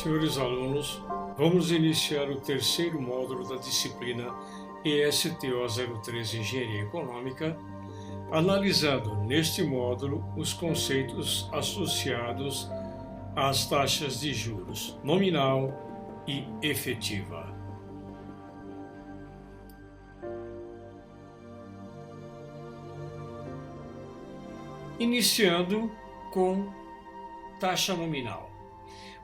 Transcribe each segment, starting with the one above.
Senhores alunos, vamos iniciar o terceiro módulo da disciplina ESTO 03 Engenharia Econômica, analisando neste módulo os conceitos associados às taxas de juros nominal e efetiva. Iniciando com taxa nominal.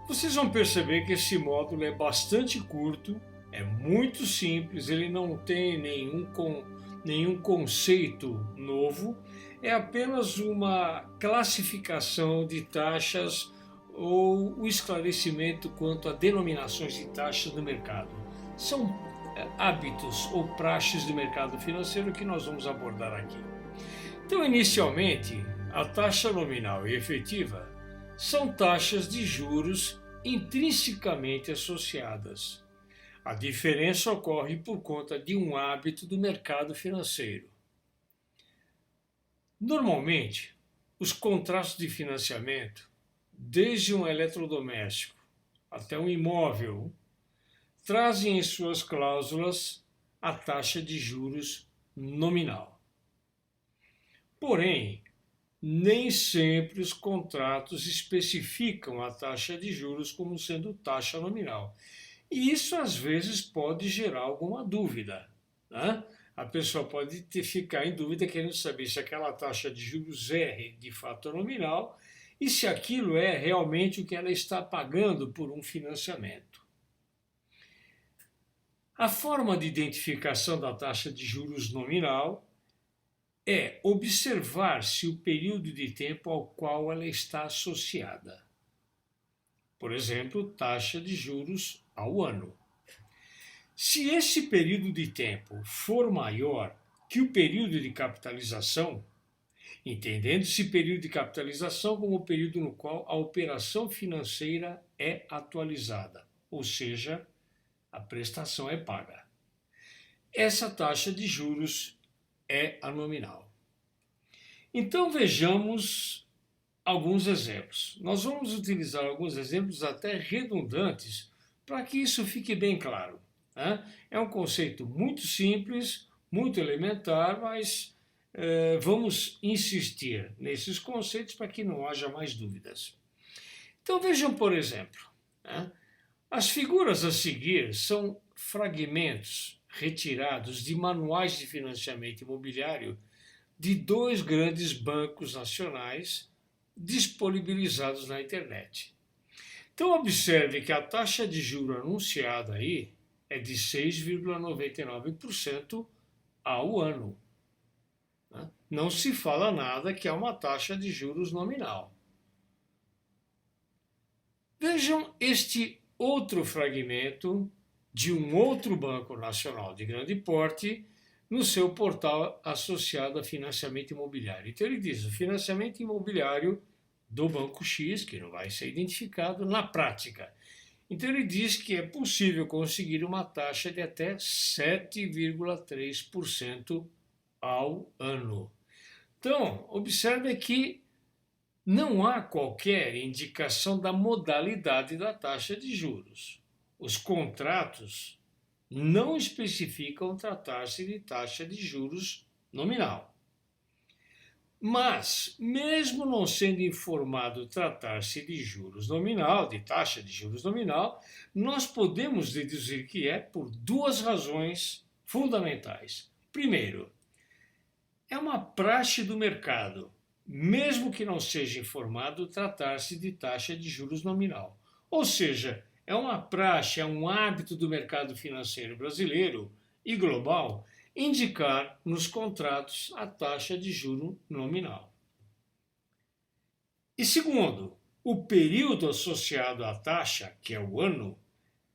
Vocês vão perceber que esse módulo é bastante curto, é muito simples, ele não tem nenhum conceito novo, é apenas uma classificação de taxas ou o esclarecimento quanto a denominações de taxas no mercado. São hábitos ou praxes do mercado financeiro que nós vamos abordar aqui. Então, inicialmente, a taxa nominal e efetiva são taxas de juros intrinsecamente associadas. A diferença ocorre por conta de um hábito do mercado financeiro. Normalmente, os contratos de financiamento, desde um eletrodoméstico até um imóvel, trazem em suas cláusulas a taxa de juros nominal. Porém, nem sempre os contratos especificam a taxa de juros como sendo taxa nominal. E isso às vezes pode gerar alguma dúvida, né? A pessoa pode ficar em dúvida querendo saber se aquela taxa de juros é de fato nominal e se aquilo é realmente o que ela está pagando por um financiamento. A forma de identificação da taxa de juros nominal é observar-se o período de tempo ao qual ela está associada. Por exemplo, taxa de juros ao ano. Se esse período de tempo for maior que o período de capitalização, entendendo esse período de capitalização como o período no qual a operação financeira é atualizada, ou seja, a prestação é paga. Essa taxa de juros é a nominal. Então vejamos alguns exemplos. Nós vamos utilizar alguns exemplos até redundantes para que isso fique bem claro, né? É um conceito muito simples, muito elementar, mas vamos insistir nesses conceitos para que não haja mais dúvidas. Então vejam, por exemplo, né? As figuras a seguir são fragmentos retirados de manuais de financiamento imobiliário de dois grandes bancos nacionais disponibilizados na internet. Então observe que a taxa de juro anunciada aí é de 6,99% ao ano. Não se fala nada que é uma taxa de juros nominal. Vejam este outro fragmento de um outro banco nacional de grande porte no seu portal associado a financiamento imobiliário. Então ele diz, o financiamento imobiliário do Banco X, que não vai ser identificado na prática. Então ele diz que é possível conseguir uma taxa de até 7,3% ao ano. Então, observe que não há qualquer indicação da modalidade da taxa de juros. Os contratos não especificam tratar-se de taxa de juros nominal. Mas, mesmo não sendo informado tratar-se de juros nominal, de taxa de juros nominal, nós podemos deduzir que é por duas razões fundamentais. Primeiro, é uma praxe do mercado, mesmo que não seja informado tratar-se de taxa de juros nominal. Ou seja, é uma praxe, é um hábito do mercado financeiro brasileiro e global indicar nos contratos a taxa de juro nominal. E segundo, o período associado à taxa, que é o ano,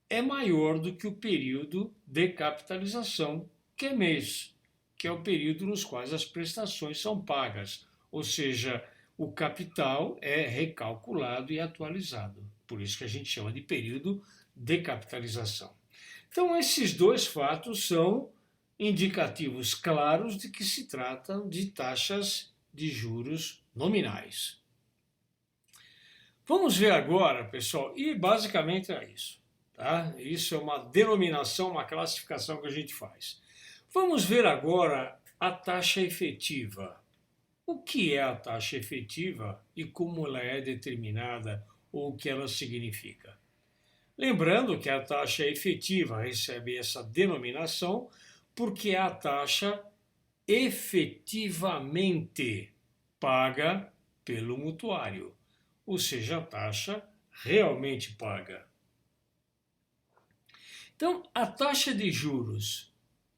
é maior do que o período de capitalização, que é mês, que é o período nos quais as prestações são pagas, ou seja, o capital é recalculado e atualizado. Por isso que a gente chama de período de capitalização. Então, esses dois fatos são indicativos claros de que se tratam de taxas de juros nominais. Vamos ver agora, pessoal, e basicamente é isso. Tá? Isso é uma denominação, uma classificação que a gente faz. Vamos ver agora a taxa efetiva. O que é a taxa efetiva e como ela é determinada ou o que ela significa? Lembrando que a taxa efetiva recebe essa denominação porque é a taxa efetivamente paga pelo mutuário, ou seja, a taxa realmente paga. Então, a taxa de juros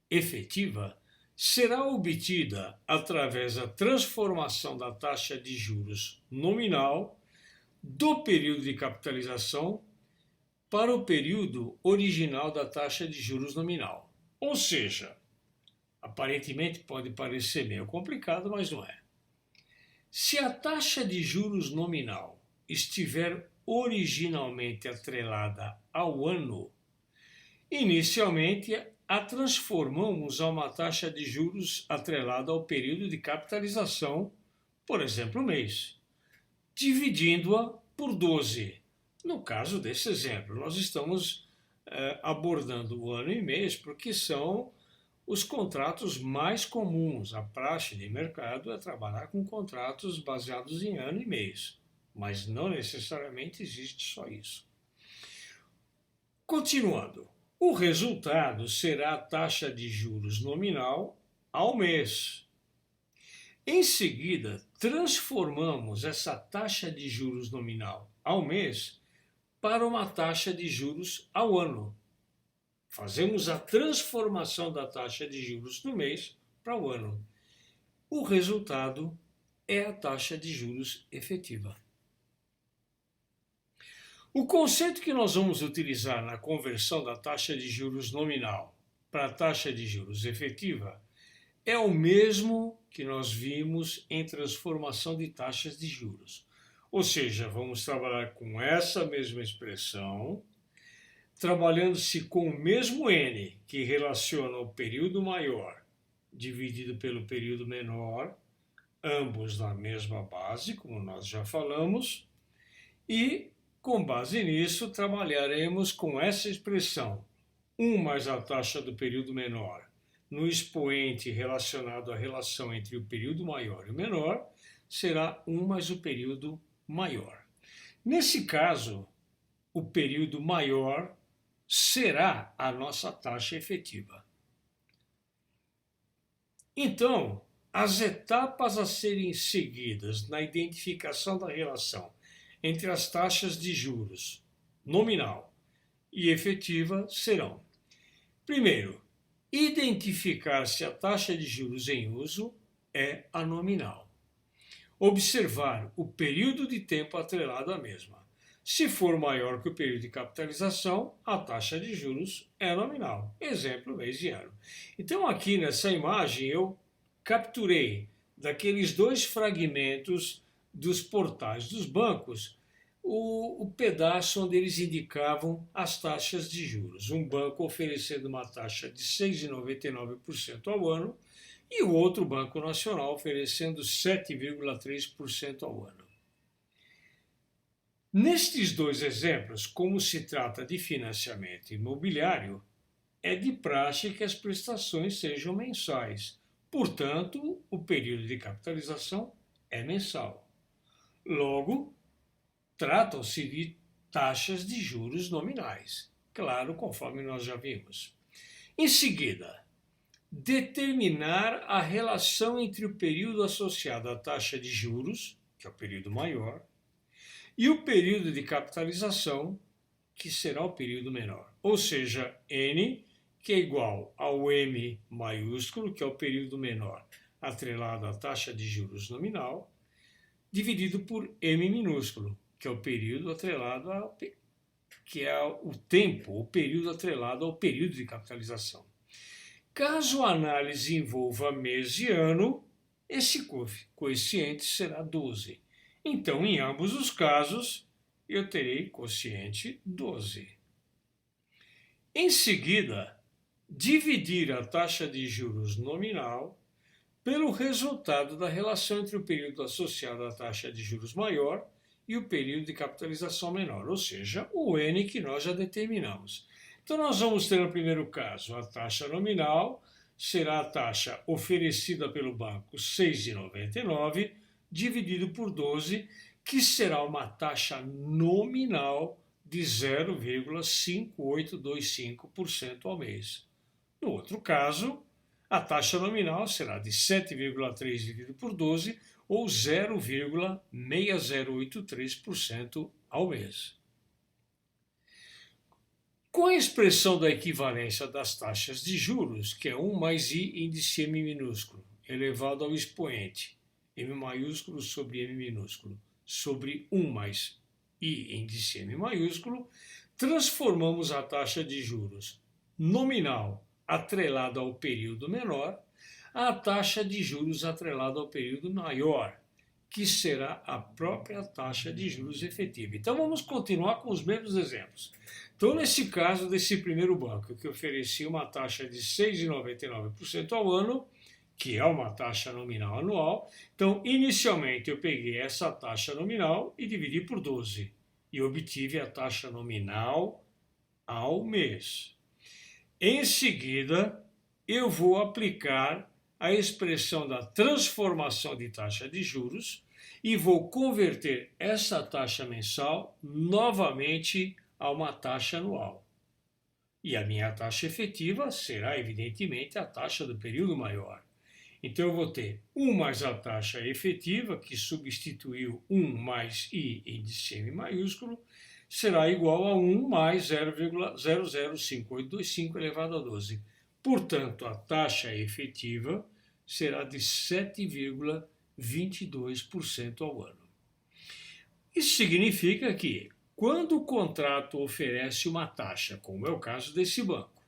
efetiva será obtida através da transformação da taxa de juros nominal do período de capitalização para o período original da taxa de juros nominal. Ou seja, aparentemente pode parecer meio complicado, mas não é. Se a taxa de juros nominal estiver originalmente atrelada ao ano, inicialmente a transformamos a uma taxa de juros atrelada ao período de capitalização, por exemplo, mês, dividindo-a por 12. No caso desse exemplo, nós estamos abordando o ano e mês porque são os contratos mais comuns. A praxe de mercado é trabalhar com contratos baseados em ano e mês, mas não necessariamente existe só isso. Continuando, o resultado será a taxa de juros nominal ao mês. Em seguida, transformamos essa taxa de juros nominal ao mês para uma taxa de juros ao ano. Fazemos a transformação da taxa de juros do mês para o ano. O resultado é a taxa de juros efetiva. O conceito que nós vamos utilizar na conversão da taxa de juros nominal para a taxa de juros efetiva é o mesmo que nós vimos em transformação de taxas de juros. Ou seja, vamos trabalhar com essa mesma expressão, trabalhando-se com o mesmo N, que relaciona o período maior dividido pelo período menor, ambos na mesma base, como nós já falamos, e, com base nisso, trabalharemos com essa expressão, 1 mais a taxa do período menor, no expoente relacionado à relação entre o período maior e o menor, será 1 mais o período maior. Nesse caso, o período maior será a nossa taxa efetiva. Então, as etapas a serem seguidas na identificação da relação entre as taxas de juros nominal e efetiva serão: primeiro, identificar se a taxa de juros em uso é a nominal. Observar o período de tempo atrelado à mesma. Se for maior que o período de capitalização, a taxa de juros é nominal. Exemplo, mês e ano. Então, aqui nessa imagem, eu capturei daqueles dois fragmentos dos portais dos bancos o pedaço onde eles indicavam as taxas de juros. Um banco oferecendo uma taxa de 6,99% ao ano e o outro Banco Nacional oferecendo 7,3% ao ano. Nestes dois exemplos, como se trata de financiamento imobiliário, é de praxe que as prestações sejam mensais. Portanto, o período de capitalização é mensal. Logo, tratam-se de taxas de juros nominais, claro, conforme nós já vimos. Em seguida, determinar a relação entre o período associado à taxa de juros, que é o período maior, e o período de capitalização, que será o período menor. Ou seja, N, que é igual ao M maiúsculo, que é o período menor, atrelado à taxa de juros nominal, dividido por M minúsculo, que é o período atrelado ao que é o tempo, o período atrelado ao período de capitalização. Caso a análise envolva mês e ano, esse coeficiente será 12. Então, em ambos os casos, eu terei quociente 12. Em seguida, dividir a taxa de juros nominal pelo resultado da relação entre o período associado à taxa de juros maior e o período de capitalização menor, ou seja, o N que nós já determinamos. Então nós vamos ter no primeiro caso a taxa nominal, será a taxa oferecida pelo banco 6,99 dividido por 12, que será uma taxa nominal de 0,5825% ao mês. No outro caso, a taxa nominal será de 7,3 dividido por 12, ou 0,6083% ao mês. Com a expressão da equivalência das taxas de juros, que é 1 mais I índice M minúsculo, elevado ao expoente M maiúsculo sobre M minúsculo, sobre 1 mais I índice M maiúsculo, transformamos a taxa de juros nominal atrelada ao período menor à taxa de juros atrelada ao período maior, que será a própria taxa de juros efetiva. Então vamos continuar com os mesmos exemplos. Então, nesse caso desse primeiro banco, que oferecia uma taxa de 6,99% ao ano, que é uma taxa nominal anual, então inicialmente eu peguei essa taxa nominal e dividi por 12 e obtive a taxa nominal ao mês. Em seguida, eu vou aplicar a expressão da transformação de taxa de juros e vou converter essa taxa mensal novamente a uma taxa anual. E a minha taxa efetiva será, evidentemente, a taxa do período maior. Então, eu vou ter 1 mais a taxa efetiva, que substituiu 1 mais I índice M maiúsculo, será igual a 1 mais 0,005825 elevado a 12. Portanto, a taxa efetiva será de 7,22% ao ano. Isso significa que, quando o contrato oferece uma taxa, como é o caso desse banco,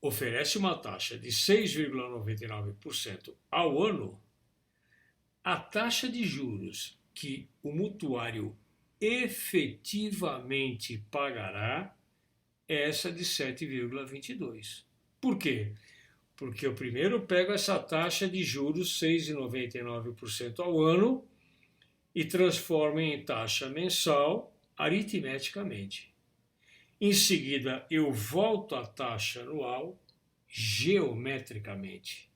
oferece uma taxa de 6,99% ao ano, a taxa de juros que o mutuário efetivamente pagará é essa de 7,22%. Por quê? Porque eu primeiro pego essa taxa de juros 6,99% ao ano e transformo em taxa mensal aritmeticamente. Em seguida, eu volto à taxa anual geometricamente.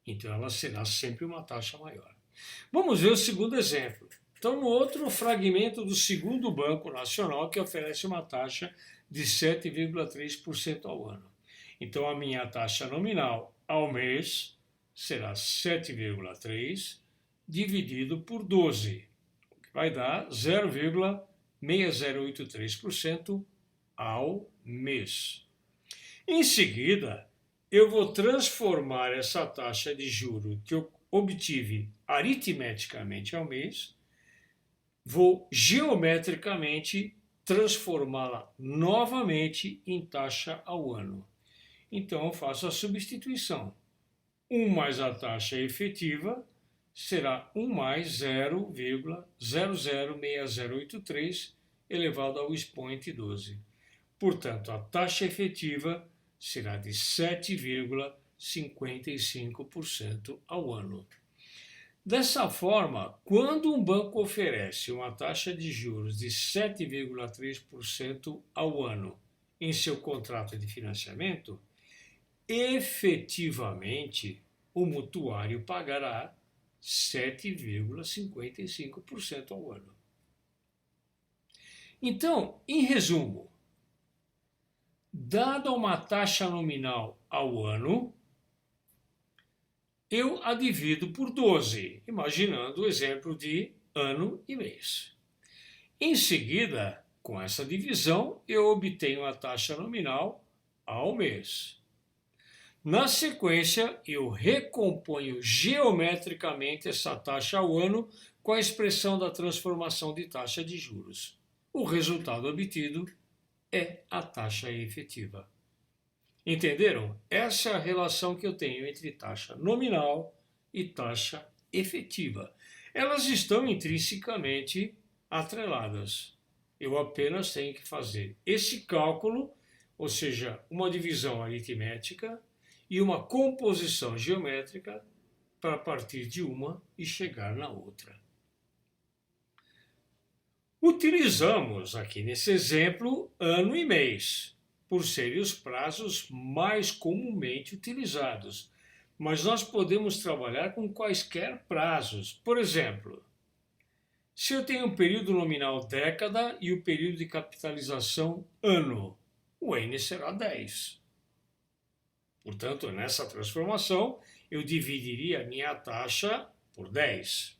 Então, ela será sempre uma taxa maior. Vamos ver o segundo exemplo. Então, no outro fragmento do segundo Banco Nacional, que oferece uma taxa de 7,3% ao ano. Então, a minha taxa nominal ao mês será 7,3 dividido por 12, o que vai dar 0,6083% ao mês. Em seguida, eu vou transformar essa taxa de juro que eu obtive aritmeticamente ao mês, vou geometricamente transformá-la novamente em taxa ao ano. Então, eu faço a substituição. 1 mais a taxa efetiva será 1 mais 0,006083 elevado ao expoente 12. Portanto, a taxa efetiva será de 7,55% ao ano. Dessa forma, quando um banco oferece uma taxa de juros de 7,3% ao ano em seu contrato de financiamento, efetivamente o mutuário pagará 7,55% ao ano. Então, em resumo, dada uma taxa nominal ao ano, eu a divido por 12, imaginando o exemplo de ano e mês. Em seguida, com essa divisão, eu obtenho a taxa nominal ao mês. Na sequência, eu recomponho geometricamente essa taxa ao ano com a expressão da transformação de taxa de juros. O resultado obtido é a taxa efetiva. Entenderam? Essa é a relação que eu tenho entre taxa nominal e taxa efetiva. Elas estão intrinsecamente atreladas. Eu apenas tenho que fazer esse cálculo, ou seja, uma divisão aritmética e uma composição geométrica para partir de uma e chegar na outra. Utilizamos aqui nesse exemplo ano e mês, por serem os prazos mais comumente utilizados. Mas nós podemos trabalhar com quaisquer prazos. Por exemplo, se eu tenho um período nominal década e o período de capitalização ano, o N será 10. Portanto, nessa transformação, eu dividiria a minha taxa por 10.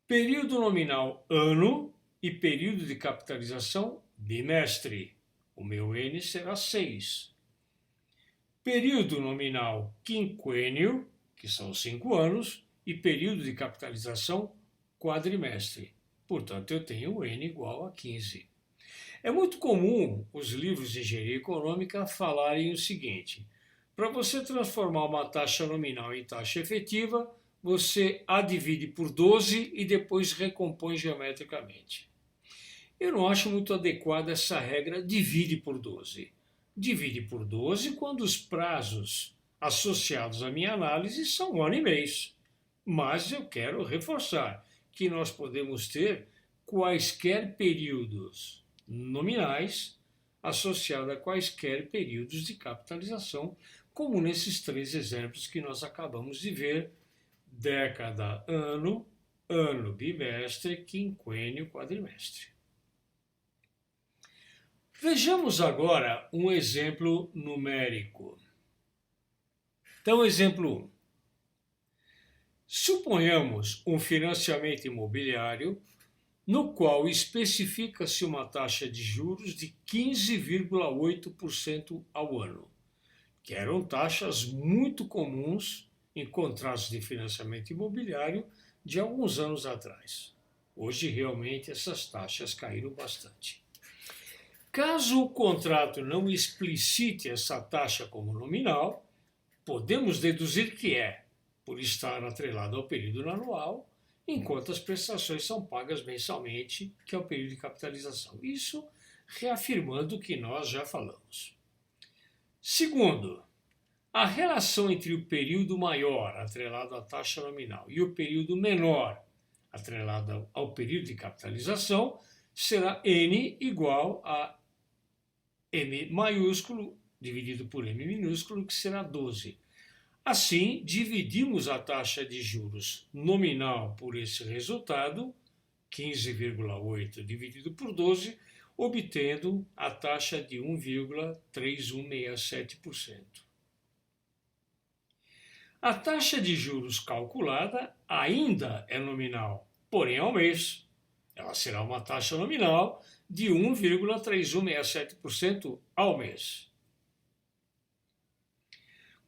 Período nominal ano e período de capitalização bimestre. O meu N será 6. Período nominal quinquênio, que são 5 anos, e período de capitalização quadrimestre. Portanto, eu tenho o N igual a 15. É muito comum os livros de engenharia econômica falarem o seguinte: para você transformar uma taxa nominal em taxa efetiva, você a divide por 12 e depois recompõe geometricamente. Eu não acho muito adequada essa regra divide por 12. Divide por 12 quando os prazos associados à minha análise são 1 ano e mês. Mas eu quero reforçar que nós podemos ter quaisquer períodos nominais associados a quaisquer períodos de capitalização, como nesses 3 exemplos que nós acabamos de ver: década, ano, ano, bimestre, quinquênio, quadrimestre. Vejamos agora um exemplo numérico. Então, exemplo 1. Suponhamos um financiamento imobiliário no qual especifica-se uma taxa de juros de 15,8% ao ano, que eram taxas muito comuns em contratos de financiamento imobiliário de alguns anos atrás. Hoje, realmente, essas taxas caíram bastante. Caso o contrato não explicite essa taxa como nominal, podemos deduzir que é por estar atrelado ao período anual, enquanto as prestações são pagas mensalmente, que é o período de capitalização. Isso reafirmando o que nós já falamos. Segundo, a relação entre o período maior, atrelado à taxa nominal, e o período menor, atrelado ao período de capitalização, será N igual a M maiúsculo dividido por M minúsculo, que será 12. Assim, dividimos a taxa de juros nominal por esse resultado, 15,8 dividido por 12, obtendo a taxa de 1,3167%. A taxa de juros calculada ainda é nominal, porém ao mês. Ela será uma taxa nominal de 1,3167% ao mês.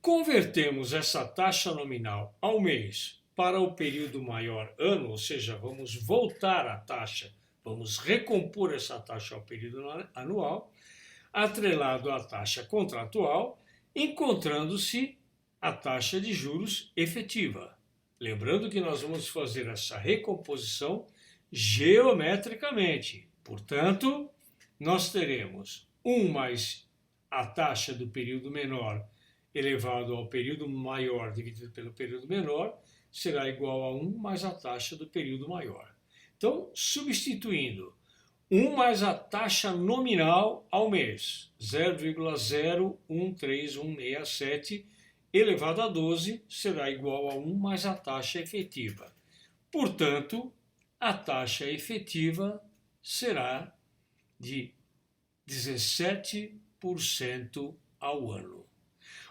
Convertemos essa taxa nominal ao mês para o período maior ano, ou seja, vamos voltar a taxa, vamos recompor essa taxa ao período anual, atrelado à taxa contratual, encontrando-se a taxa de juros efetiva. Lembrando que nós vamos fazer essa recomposição geometricamente. Portanto, nós teremos 1 mais a taxa do período menor elevado ao período maior dividido pelo período menor, será igual a 1 mais a taxa do período maior. Então, substituindo 1 mais a taxa nominal ao mês, 0,013167, elevado a 12, será igual a 1 mais a taxa efetiva. Portanto, a taxa efetiva será de 17% ao ano.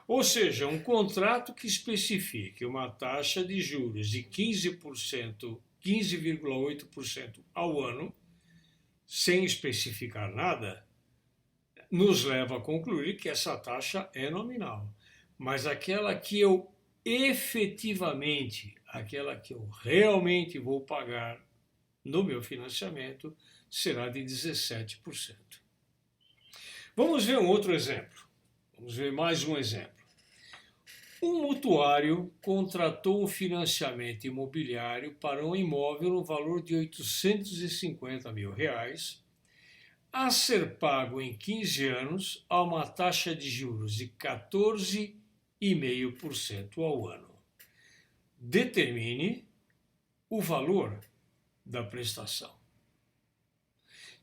Ou seja, um contrato que especifique uma taxa de juros de 15%, 15,8% ao ano, sem especificar nada, nos leva a concluir que essa taxa é nominal. Mas aquela que eu efetivamente, aquela que eu realmente vou pagar no meu financiamento, será de 17%. Vamos ver um outro exemplo. Vamos ver mais um exemplo. Um mutuário contratou um financiamento imobiliário para um imóvel no valor de R$850 mil, a ser pago em 15 anos a uma taxa de juros de 14,5% ao ano. Determine o valor da prestação.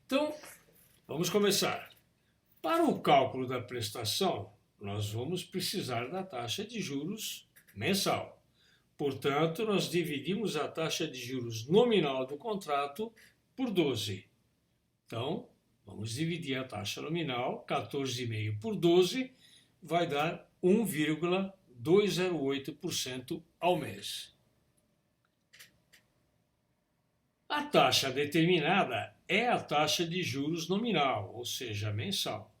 Então, vamos começar. Para o cálculo da prestação, nós vamos precisar da taxa de juros mensal. Portanto, nós dividimos a taxa de juros nominal do contrato por 12. Então, vamos dividir a taxa nominal, 14,5 por 12, vai dar 1,208% ao mês. A taxa determinada é a taxa de juros nominal, ou seja, mensal.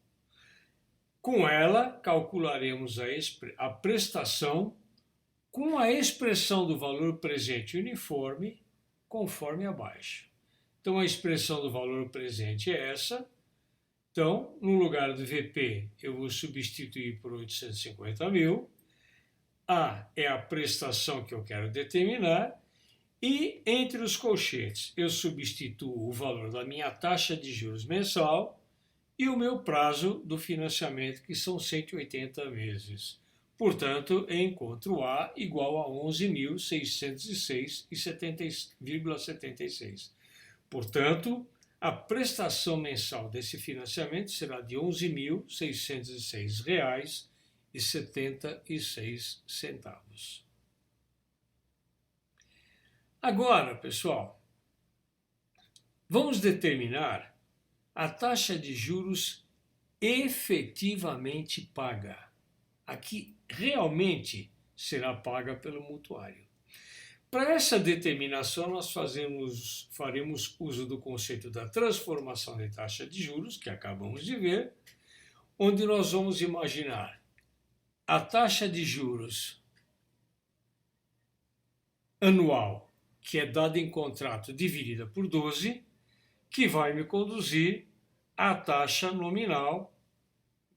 Com ela, calcularemos a prestação com a expressão do valor presente uniforme, conforme abaixo. Então, a expressão do valor presente é essa. Então, no lugar do VP, eu vou substituir por 850 mil. A é a prestação que eu quero determinar. E entre os colchetes, eu substituo o valor da minha taxa de juros mensal e o meu prazo do financiamento, que são 180 meses. Portanto, eu encontro A igual a 11.606,76. Portanto, a prestação mensal desse financiamento será de R$ 11.606,76. Agora, pessoal, vamos determinar a taxa de juros efetivamente paga. Aqui realmente será paga pelo mutuário. Para essa determinação, nós faremos uso do conceito da transformação de taxa de juros, que acabamos de ver, onde nós vamos imaginar a taxa de juros anual, que é dada em contrato, dividida por 12, que vai me conduzir à taxa nominal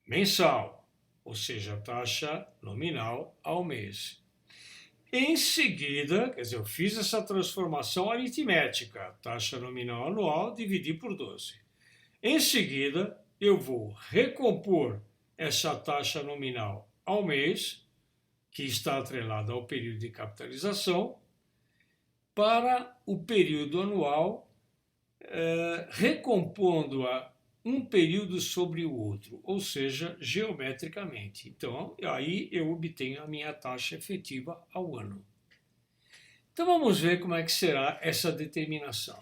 mensal, ou seja, a taxa nominal ao mês. Em seguida, quer dizer, eu fiz essa transformação aritmética, taxa nominal anual, dividir por 12. Em seguida, eu vou recompor essa taxa nominal ao mês, que está atrelada ao período de capitalização, para o período anual, recompondo-a um período sobre o outro, ou seja, geometricamente. Então, aí eu obtenho a minha taxa efetiva ao ano. Então, vamos ver como é que será essa determinação.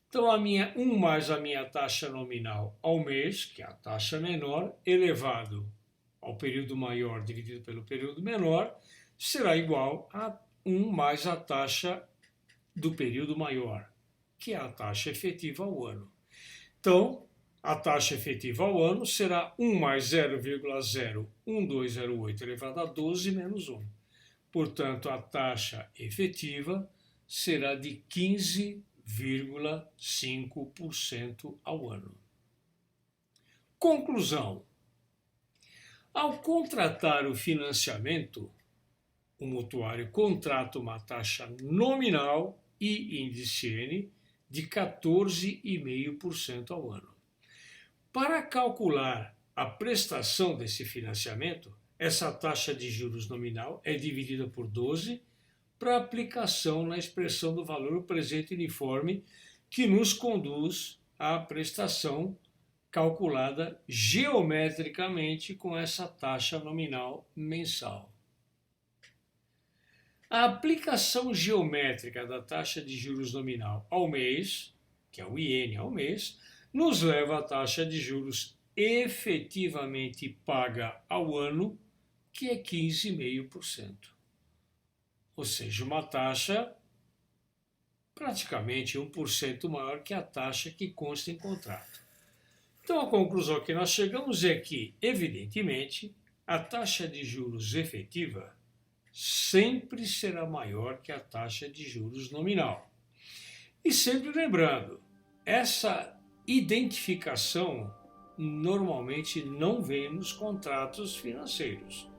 Então, 1 mais a minha taxa nominal ao mês, que é a taxa menor, elevado ao período maior dividido pelo período menor, será igual a 1 mais a taxa do período maior, que é a taxa efetiva ao ano. Então, a taxa efetiva ao ano será 1 mais 0,01208 elevado a 12 menos 1. Portanto, a taxa efetiva será de 15,5% ao ano. Conclusão. Ao contratar o financiamento, o mutuário contrata uma taxa nominal e índice N de 14,5% ao ano. Para calcular a prestação desse financiamento, essa taxa de juros nominal é dividida por 12 para aplicação na expressão do valor presente uniforme, que nos conduz à prestação calculada geometricamente com essa taxa nominal mensal. A aplicação geométrica da taxa de juros nominal ao mês, que é o IN ao mês, nos leva à taxa de juros efetivamente paga ao ano, que é 15,5%. Ou seja, uma taxa praticamente 1% maior que a taxa que consta em contrato. Então, a conclusão que nós chegamos é que, evidentemente, a taxa de juros efetiva sempre será maior que a taxa de juros nominal. E sempre lembrando, essa identificação normalmente não vem nos contratos financeiros.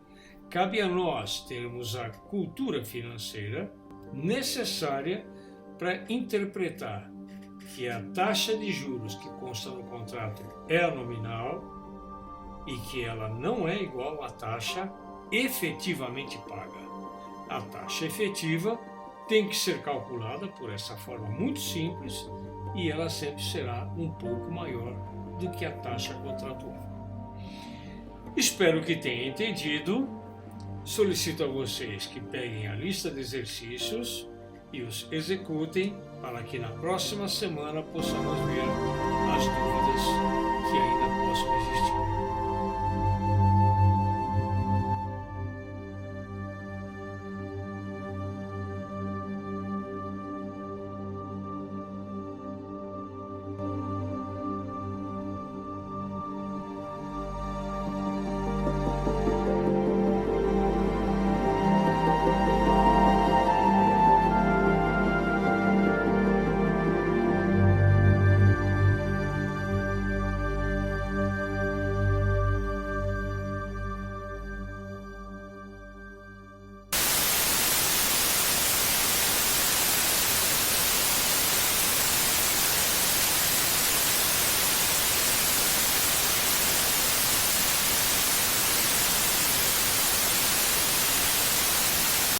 Cabe a nós termos a cultura financeira necessária para interpretar que a taxa de juros que consta no contrato é a nominal e que ela não é igual à taxa efetivamente paga. A taxa efetiva tem que ser calculada por essa forma muito simples e ela sempre será um pouco maior do que a taxa contratual. Espero que tenham entendido. Solicito a vocês que peguem a lista de exercícios e os executem para que na próxima semana possamos ver as dúvidas que ainda possam existir.